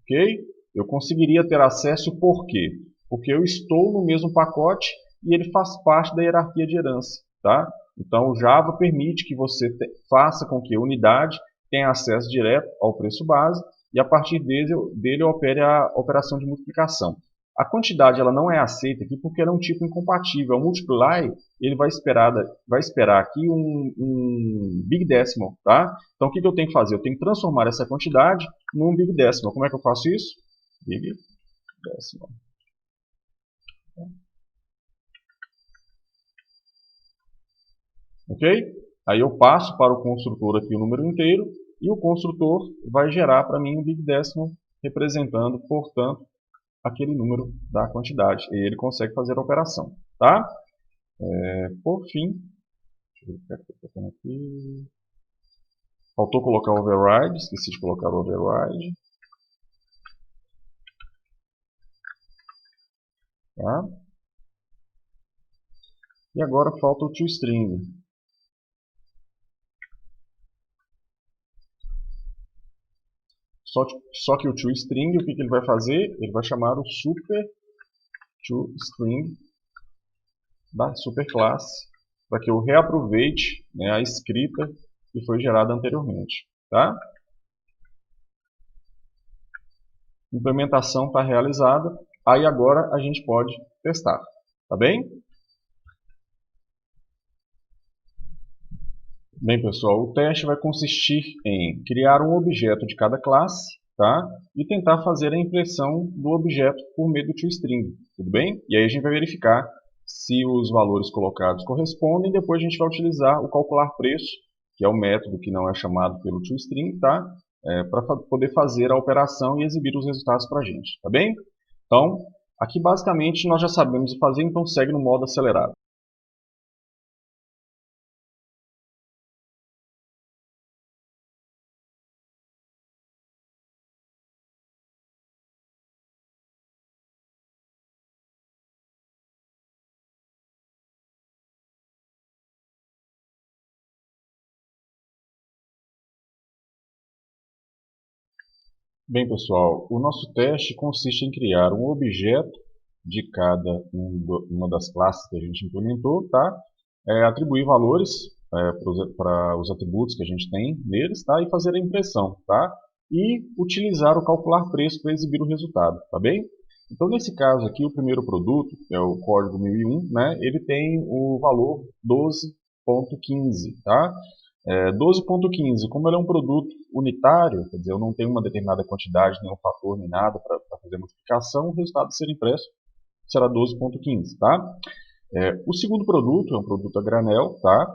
ok? Eu conseguiria ter acesso por quê? Porque eu estou no mesmo pacote e ele faz parte da hierarquia de herança. Tá? Então, o Java permite que você faça com que a unidade tenha acesso direto ao preço base e a partir dele opere a operação de multiplicação. A quantidade ela não é aceita aqui porque ela é um tipo incompatível. O multiply ele vai esperar aqui um big decimal. Tá? Então o que eu tenho que fazer? Eu tenho que transformar essa quantidade num big decimal. Como é que eu faço isso? Big decimal. Ok? Aí eu passo para o construtor aqui o número inteiro e o construtor vai gerar para mim um big decimal representando, portanto, aquele número da quantidade. E ele consegue fazer a operação. Tá? Por fim, deixa eu ver o que eu estou fazendo aqui. Faltou colocar o override, esqueci de colocar o override. Tá? E agora falta o toString. Só que o toString, o que ele vai fazer? Ele vai chamar o super toString da superclasse para que eu reaproveite, né, a escrita que foi gerada anteriormente. Tá? A implementação está realizada, aí agora a gente pode testar. Tá bem? Bem, pessoal, o teste vai consistir em criar um objeto de cada classe, tá? E tentar fazer a impressão do objeto por meio do toString, tudo bem? E aí a gente vai verificar se os valores colocados correspondem, depois a gente vai utilizar o calcular preço, que é o método que não é chamado pelo toString, tá? Para poder fazer a operação e exibir os resultados para a gente, tá bem? Então, aqui basicamente nós já sabemos fazer, então segue no modo acelerado. Bem, pessoal, o nosso teste consiste em criar um objeto de cada uma das classes que a gente implementou, tá? Atribuir valores para os atributos que a gente tem neles, tá? E fazer a impressão, tá? E utilizar o calcular preço para exibir o resultado, tá bem? Então, nesse caso aqui, o primeiro produto, é o código 1001, né? Ele tem o valor 12.15, tá? 12.15, como ele é um produto unitário, quer dizer, eu não tenho uma determinada quantidade, nenhum fator, nem nada para fazer a multiplicação, o resultado a ser impresso será 12.15, tá? O segundo produto é um produto a granel, tá?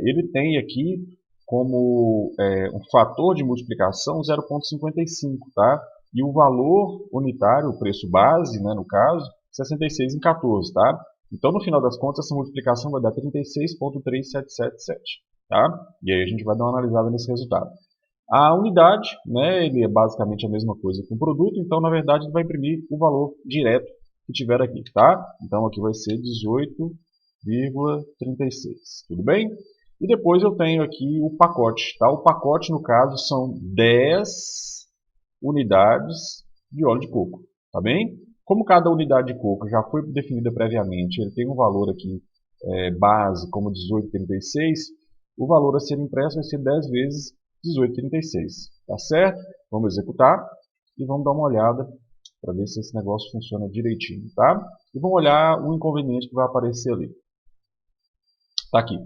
Ele tem aqui como um fator de multiplicação 0.55, tá? E o valor unitário, o preço base, né, no caso, 66 em 14, tá? Então, no final das contas, essa multiplicação vai dar 36.3777, tá? E aí a gente vai dar uma analisada nesse resultado. A unidade, né, ele é basicamente a mesma coisa que um produto, então, na verdade, ele vai imprimir o valor direto que tiver aqui, tá? Então, aqui vai ser 18,36, tudo bem? E depois eu tenho aqui o pacote, tá? O pacote, no caso, são 10 unidades de óleo de coco, tá bem? Como cada unidade de coco já foi definida previamente, ele tem um valor aqui base como 18,36, o valor a ser impresso vai ser 10 vezes 18,36, tá certo? Vamos executar e vamos dar uma olhada para ver se esse negócio funciona direitinho, tá? E vamos olhar o inconveniente que vai aparecer ali. Tá aqui,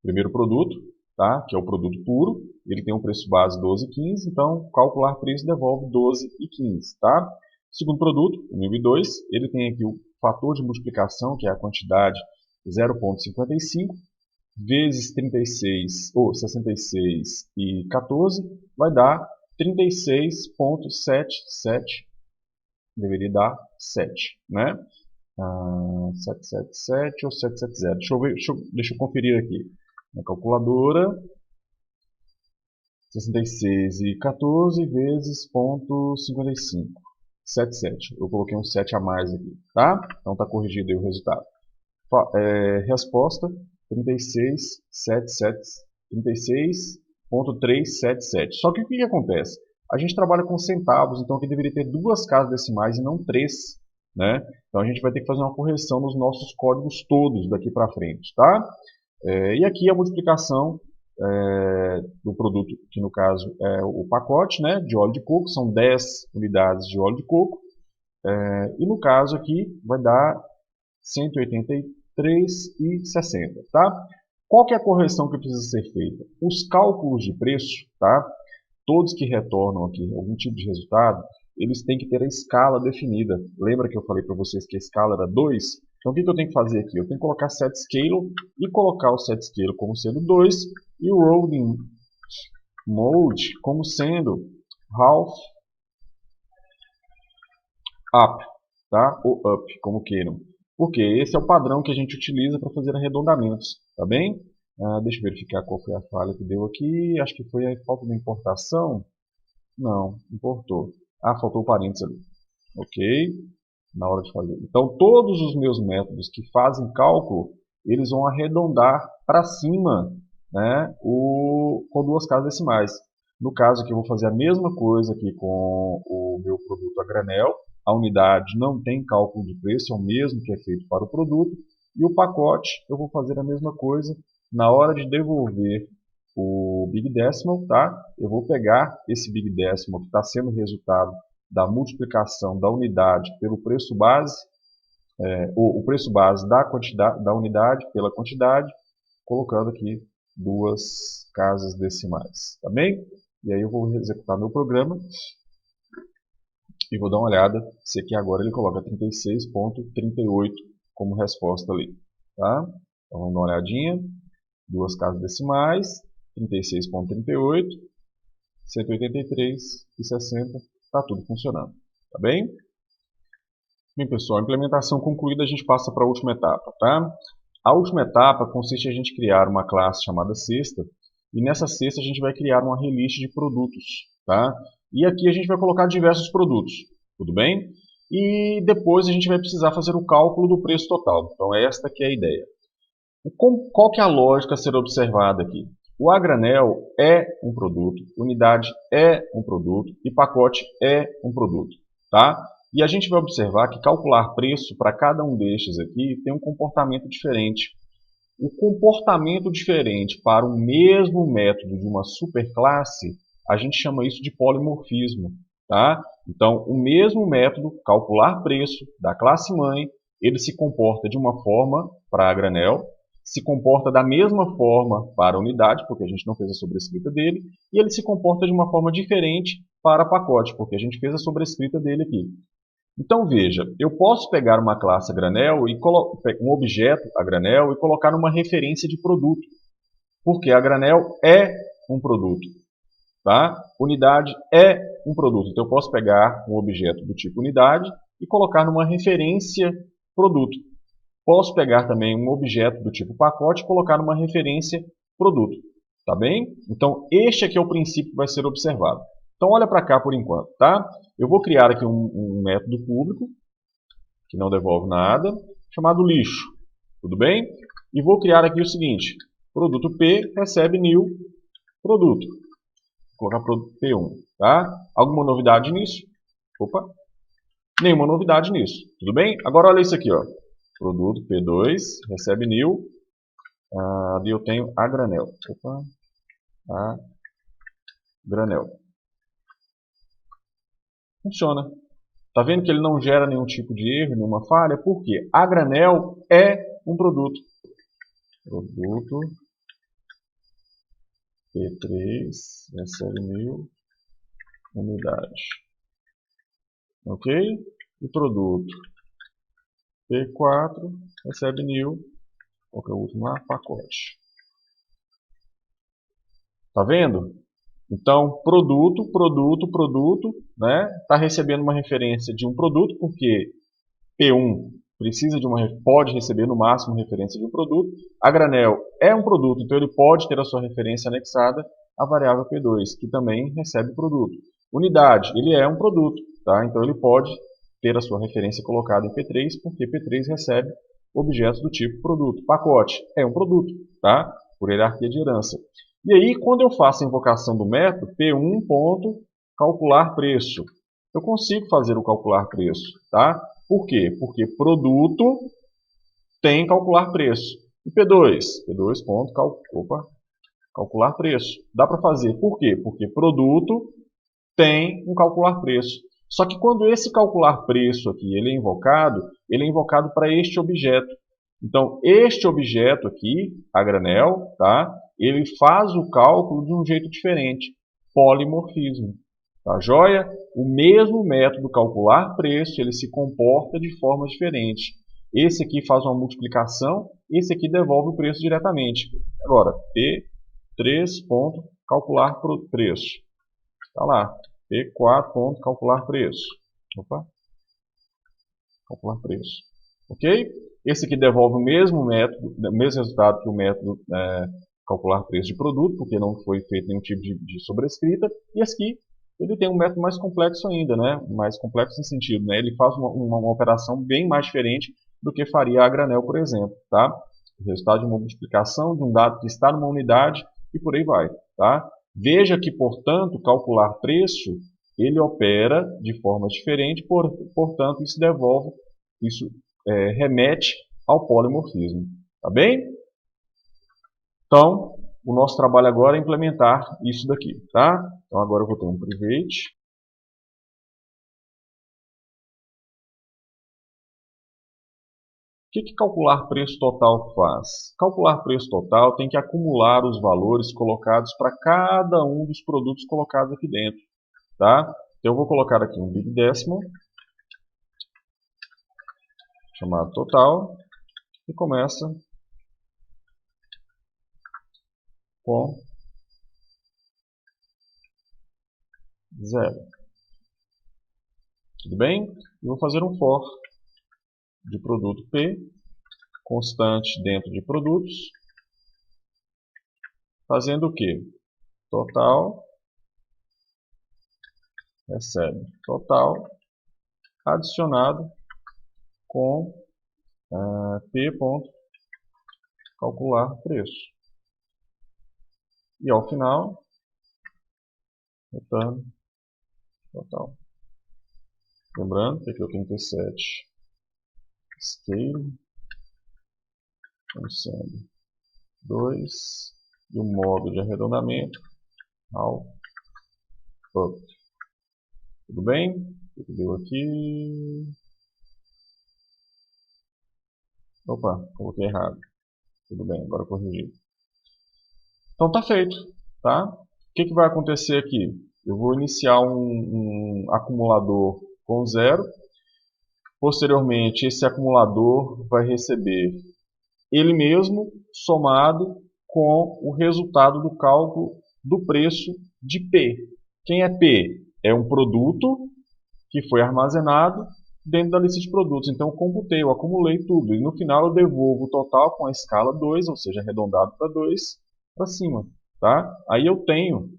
primeiro produto, tá? Que é o produto puro, ele tem um preço base 12,15, então calcular preço devolve 12,15, tá? Segundo produto, o 1002, ele tem aqui o fator de multiplicação, que é a quantidade 0,55, vezes 36, ou 66 e 14, vai dar 36,77, deveria dar 7, né? 777 ou 770. Deixa eu conferir aqui. Na calculadora, 66 e 14 vezes 0,55. 77. Eu coloquei um 7 a mais aqui, tá? Então está corrigido aí o resultado. Resposta 36,377. Só que o que acontece? A gente trabalha com centavos, então aqui deveria ter duas casas decimais e não três, né? Então a gente vai ter que fazer uma correção nos nossos códigos todos daqui para frente, tá? E aqui a multiplicação do produto, que no caso é o pacote, né, de óleo de coco, são 10 unidades de óleo de coco, e no caso aqui vai dar 183,60, tá? Qual que é a correção que precisa ser feita? Os cálculos de preço, tá? Todos que retornam aqui algum tipo de resultado, eles têm que ter a escala definida. Lembra que eu falei para vocês que a escala era 2? Então o que eu tenho que fazer aqui? Eu tenho que colocar setScale e colocar o setScale como sendo 2 e o Rolling Mode como sendo half up, tá? Ou up, como queiram. Porque esse é o padrão que a gente utiliza para fazer arredondamentos, tá bem? Deixa eu verificar qual foi a falha que deu aqui. Acho que foi a falta de importação. Não, importou. Faltou o parênteses ali. Ok, na hora de fazer. Então, todos os meus métodos que fazem cálculo, eles vão arredondar para cima, né, com duas casas decimais. No caso aqui, eu vou fazer a mesma coisa aqui com o meu produto a granel. A unidade não tem cálculo de preço, é o mesmo que é feito para o produto. E o pacote, eu vou fazer a mesma coisa. Na hora de devolver o Big Decimal, tá? Eu vou pegar esse Big Decimal que está sendo o resultado da multiplicação da unidade pelo preço base, o preço base da unidade pela quantidade, colocando aqui duas casas decimais, tá bem? E aí eu vou executar meu programa e vou dar uma olhada se aqui agora ele coloca 36,38 como resposta ali. Tá? Então vamos dar uma olhadinha. Duas casas decimais, 36,38, 183,60, está tudo funcionando. Tá bem? Bem, pessoal, implementação concluída, a gente passa para a última etapa. Tá? A última etapa consiste em a gente criar uma classe chamada cesta, e nessa cesta a gente vai criar uma relist de produtos. Tá? E aqui a gente vai colocar diversos produtos, tudo bem? E depois a gente vai precisar fazer o cálculo do preço total. Então esta que é a ideia. Qual que é a lógica a ser observada aqui? O a granel é um produto, unidade é um produto e pacote é um produto. Tá? E a gente vai observar que calcular preço para cada um destes aqui tem um comportamento diferente. O comportamento diferente para o mesmo método de uma superclasse, a gente chama isso de polimorfismo. Tá? Então, o mesmo método, calcular preço da classe mãe, ele se comporta de uma forma para a granel, se comporta da mesma forma para a unidade, porque a gente não fez a sobrescrita dele, e ele se comporta de uma forma diferente para pacote, porque a gente fez a sobrescrita dele aqui. Então veja, eu posso pegar uma classe a granel, e um objeto a granel e colocar numa referência de produto, porque a granel é um produto. Tá? Unidade é um produto, então eu posso pegar um objeto do tipo unidade e colocar numa referência produto. Posso pegar também um objeto do tipo pacote e colocar numa referência produto. Tá bem? Então este aqui é o princípio que vai ser observado. Então olha para cá por enquanto. Tá? Eu vou criar aqui um método público, que não devolve nada, chamado lixo. Tudo bem? E vou criar aqui o seguinte, produto P recebe new produto. Vou colocar produto P1. Tá? Alguma novidade nisso? Opa! Nenhuma novidade nisso. Tudo bem? Agora olha isso aqui. Ó. Produto P2 recebe new. Ali eu tenho a granel. Opa! A granel. Funciona. Está vendo que ele não gera nenhum tipo de erro, nenhuma falha? Por quê? A granel é um produto. Produto P3 recebe new unidade. Ok? E produto P4 recebe new, qual que é o último lá? Pacote. Tá vendo? Então, produto, né? Está recebendo uma referência de um produto, porque P1 pode receber no máximo referência de um produto. A granel é um produto, então ele pode ter a sua referência anexada à variável P2, que também recebe produto. Unidade, ele é um produto, tá? Então ele pode ter a sua referência colocada em P3, porque P3 recebe objetos do tipo produto. Pacote é um produto, tá? Por hierarquia de herança. E aí, quando eu faço a invocação do método P1.calcular preço, eu consigo fazer o calcular preço, tá? Por quê? Porque produto tem calcular preço. E P2.calcular preço. Dá para fazer. Por quê? Porque produto tem um calcular preço. Só que quando esse calcular preço aqui ele é invocado para este objeto. Então, este objeto aqui, a granel, tá? Ele faz o cálculo de um jeito diferente. Polimorfismo. Tá joia? O mesmo método calcular preço, ele se comporta de forma diferente. Esse aqui faz uma multiplicação, esse aqui devolve o preço diretamente. Agora, P3.calcular preço. Está lá. P4.calcular preço. Opa. Calcular preço. Ok? Esse aqui devolve o mesmo método, o mesmo resultado que o método calcular preço de produto, porque não foi feito nenhum tipo de sobrescrita. E esse aqui, ele tem um método mais complexo ainda, né? Mais complexo no sentido, né? Ele faz uma operação bem mais diferente do que faria a granel, por exemplo, tá? O resultado de uma multiplicação de um dado que está numa unidade e por aí vai, tá? Veja que, portanto, calcular preço, ele opera de forma diferente, portanto, isso remete ao polimorfismo, tá bem? Então, o nosso trabalho agora é implementar isso daqui, tá? Então agora eu vou ter um private. O que calcular preço total faz? Calcular preço total tem que acumular os valores colocados para cada um dos produtos colocados aqui dentro, tá? Então, eu vou colocar aqui um big decimal, chamado total, e começa com 0. Tudo bem? E vou fazer um for de produto P, constante dentro de produtos, fazendo o quê? Total recebe total adicionado com P.calcular preço. E ao final, retorno total. Lembrando que aqui eu tenho que ter 7 scale, como sendo 2, e o modo de arredondamento ao up. Tudo bem? O que deu aqui? Opa, coloquei errado. Tudo bem, agora corrigi. Então tá feito, tá? O que vai acontecer aqui? Eu vou iniciar um acumulador com 0. Posteriormente, esse acumulador vai receber ele mesmo somado com o resultado do cálculo do preço de P. Quem é P? É um produto que foi armazenado dentro da lista de produtos. Então, eu computei, eu acumulei tudo. E no final, eu devolvo o total com a escala 2, ou seja, arredondado para 2, para cima. Tá? Aí eu tenho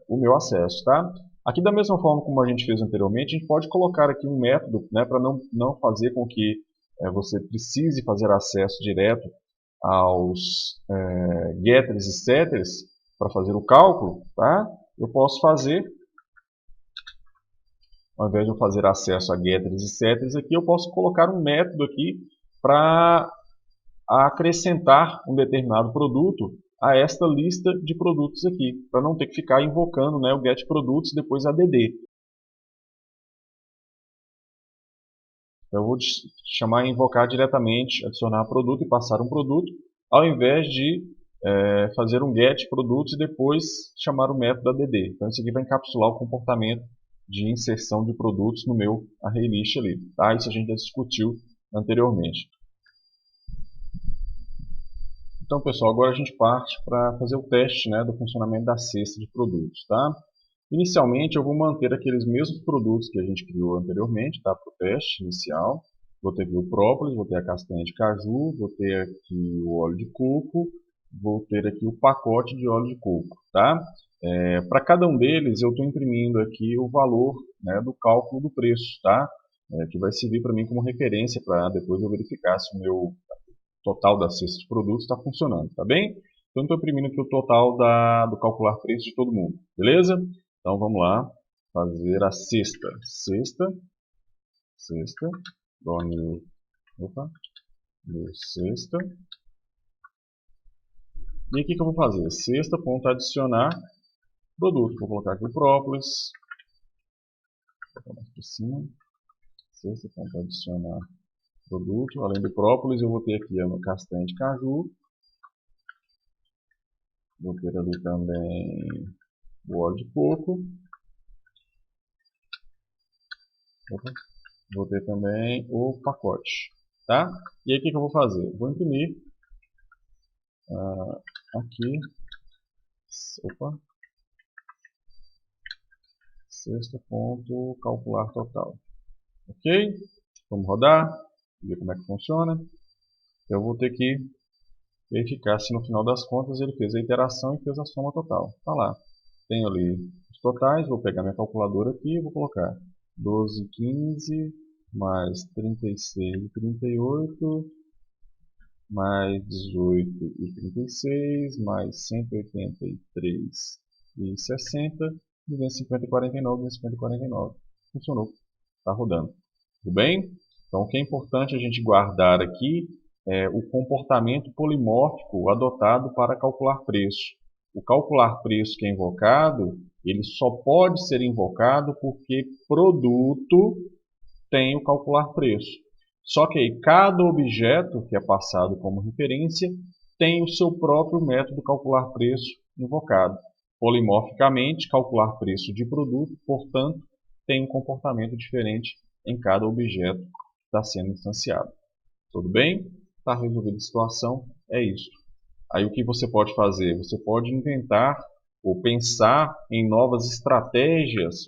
o meu acesso. Tá? Aqui, da mesma forma como a gente fez anteriormente, a gente pode colocar aqui um método, né, para não fazer com que você precise fazer acesso direto aos getters e setters para fazer o cálculo. Tá? Eu posso fazer, ao invés de eu fazer acesso a getters e setters aqui, eu posso colocar um método aqui para acrescentar um determinado produto a esta lista de produtos aqui, para não ter que ficar invocando, né, o getProdutos e depois add. Eu vou chamar e invocar diretamente, adicionar produto e passar um produto, ao invés de fazer um getProdutos e depois chamar o método add. Então isso aqui vai encapsular o comportamento de inserção de produtos no meu ArrayList ali. Tá? Isso a gente já discutiu anteriormente. Então, pessoal, agora a gente parte para fazer o teste, né, do funcionamento da cesta de produtos. Tá? Inicialmente, eu vou manter aqueles mesmos produtos que a gente criou anteriormente, tá, para o teste inicial. Vou ter aqui o própolis, vou ter a castanha de caju, vou ter aqui o óleo de coco, vou ter aqui o pacote de óleo de coco. Tá? Para cada um deles, eu estou imprimindo aqui o valor, né, do cálculo do preço, tá? Que vai servir para mim como referência para depois eu verificar se o meu total da cesta de produtos está funcionando, tá bem? Então, estou imprimindo aqui o total do calcular preço de todo mundo, beleza? Então, vamos lá, fazer a cesta. Cesta, new cesta. E aqui que eu vou fazer? Cesta.adicionar produto. Vou colocar aqui o própolis. Vou colocar mais para cima. Cesta.adicionar produto. Além do própolis, eu vou ter aqui a castanha de caju. Vou ter ali também o óleo de coco. Vou ter também o pacote. Tá? E aí o que eu vou fazer? Vou imprimir aqui. Cesta.calcular total. Ok? Vamos rodar, ver como é que funciona. Eu vou ter que verificar se no final das contas ele fez a iteração e fez a soma total. Tá lá. Tenho ali os totais, vou pegar minha calculadora aqui e vou colocar 12,15 mais 36,38 mais 18,36 mais 183,60 250,49, 250,49. Funcionou. Está rodando. Tudo bem? Então, o que é importante a gente guardar aqui é o comportamento polimórfico adotado para calcular preço. O calcular preço que é invocado, ele só pode ser invocado porque produto tem o calcular preço. Só que aí, cada objeto que é passado como referência tem o seu próprio método calcular preço invocado. polimorficamente, calcular preço de produto, portanto, tem um comportamento diferente em cada objeto que está sendo instanciado. Tudo bem? Está resolvida a situação, é isso. Aí o que você pode fazer? Você pode inventar ou pensar em novas estratégias,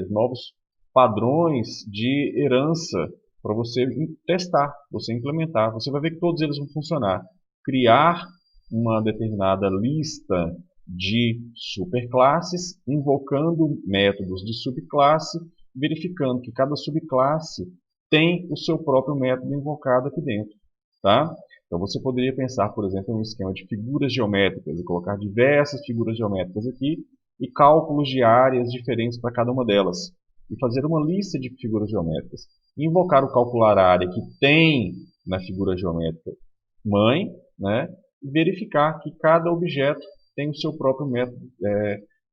novos padrões de herança para você testar, você implementar. Você vai ver que todos eles vão funcionar. Criar uma determinada lista de superclasses, invocando métodos de subclasse, verificando que cada subclasse tem o seu próprio método invocado aqui dentro. Tá? Então você poderia pensar, por exemplo, em um esquema de figuras geométricas e colocar diversas figuras geométricas aqui e cálculos de áreas diferentes para cada uma delas. E fazer uma lista de figuras geométricas. Invocar o calcular área que tem na figura geométrica mãe, né? E verificar que cada objeto tem o seu próprio método,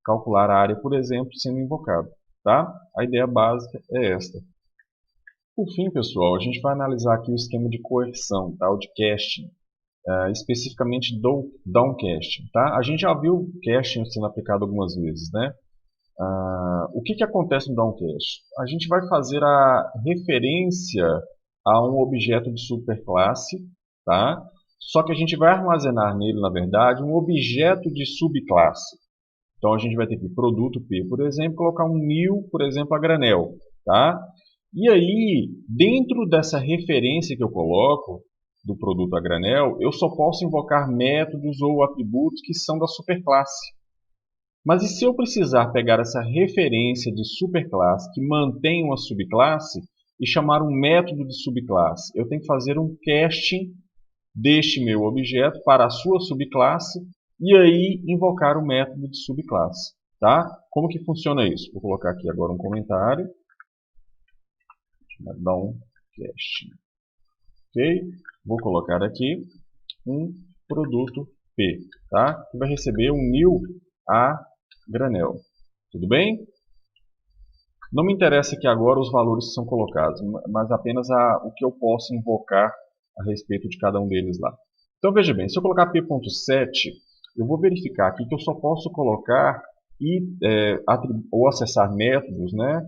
calcular a área, por exemplo, sendo invocado. Tá? A ideia básica é esta. Por fim, pessoal, a gente vai analisar aqui o esquema de coerção, tá? O de casting, especificamente do downcasting. Tá? A gente já viu o casting sendo aplicado algumas vezes, né? O que acontece no downcast? A gente vai fazer a referência a um objeto de superclasse, tá? Só que a gente vai armazenar nele, na verdade, um objeto de subclasse. Então a gente vai ter que produto P, por exemplo, colocar um new, por exemplo, a granel, tá? E aí, dentro dessa referência que eu coloco do produto a granel, eu só posso invocar métodos ou atributos que são da superclasse. Mas e se eu precisar pegar essa referência de superclasse que mantém uma subclasse e chamar um método de subclasse? Eu tenho que fazer um casting deste meu objeto para a sua subclasse e aí invocar o método de subclasse. Tá? Como que funciona isso? Vou colocar aqui agora um comentário. Downcasting. Ok? Vou colocar aqui um produto P, tá? Que vai receber um new a granel. Tudo bem? Não me interessa que agora os valores que são colocados, mas apenas o que eu posso invocar a respeito de cada um deles lá. Então veja bem, se eu colocar P.7, eu vou verificar aqui que eu só posso colocar ou acessar métodos, né,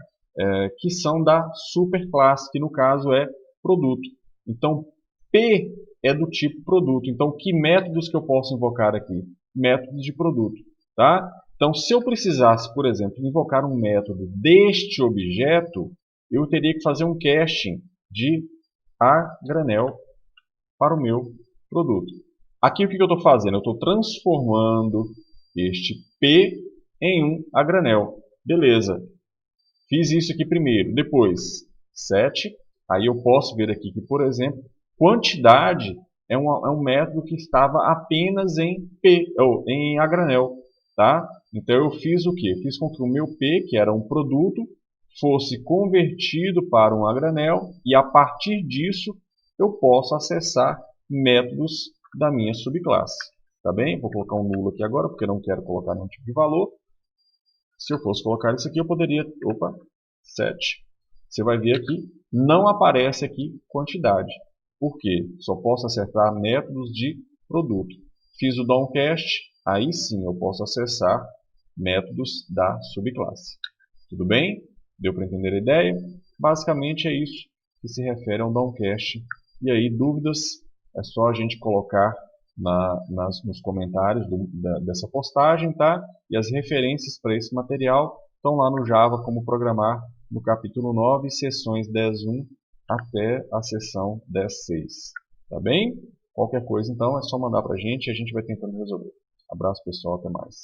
que são da superclasse, que no caso é produto. Então P é do tipo produto. Então que métodos que eu posso invocar aqui? Métodos de produto. Tá? Então, se eu precisasse, por exemplo, invocar um método deste objeto, eu teria que fazer um casting de a granel para o meu produto. Aqui o que eu estou fazendo? Eu estou transformando este P em um a granel. Beleza. Fiz isso aqui primeiro. Depois, 7. Aí eu posso ver aqui que, por exemplo, quantidade é um método que estava apenas em P, ou em a granel. Tá? Então eu fiz o quê? Fiz com que o meu P, que era um produto, fosse convertido para um a granel e a partir disso eu posso acessar métodos da minha subclasse. Tá bem? Vou colocar um nulo aqui agora porque eu não quero colocar nenhum tipo de valor. Se eu fosse colocar isso aqui eu poderia... Opa! 7. Você vai ver aqui, não aparece aqui quantidade. Por quê? Só posso acessar métodos de produto. Fiz o downcast, aí sim eu posso acessar métodos da subclasse. Tudo bem? Deu para entender a ideia? Basicamente é isso que se refere a um downcast. E aí, dúvidas, é só a gente colocar nos comentários dessa postagem, tá? E as referências para esse material estão lá no Java Como Programar, no capítulo 9, sessões 10.1 até a sessão 10.6. Tá bem? Qualquer coisa, então, é só mandar para a gente e a gente vai tentando resolver. Abraço, pessoal. Até mais.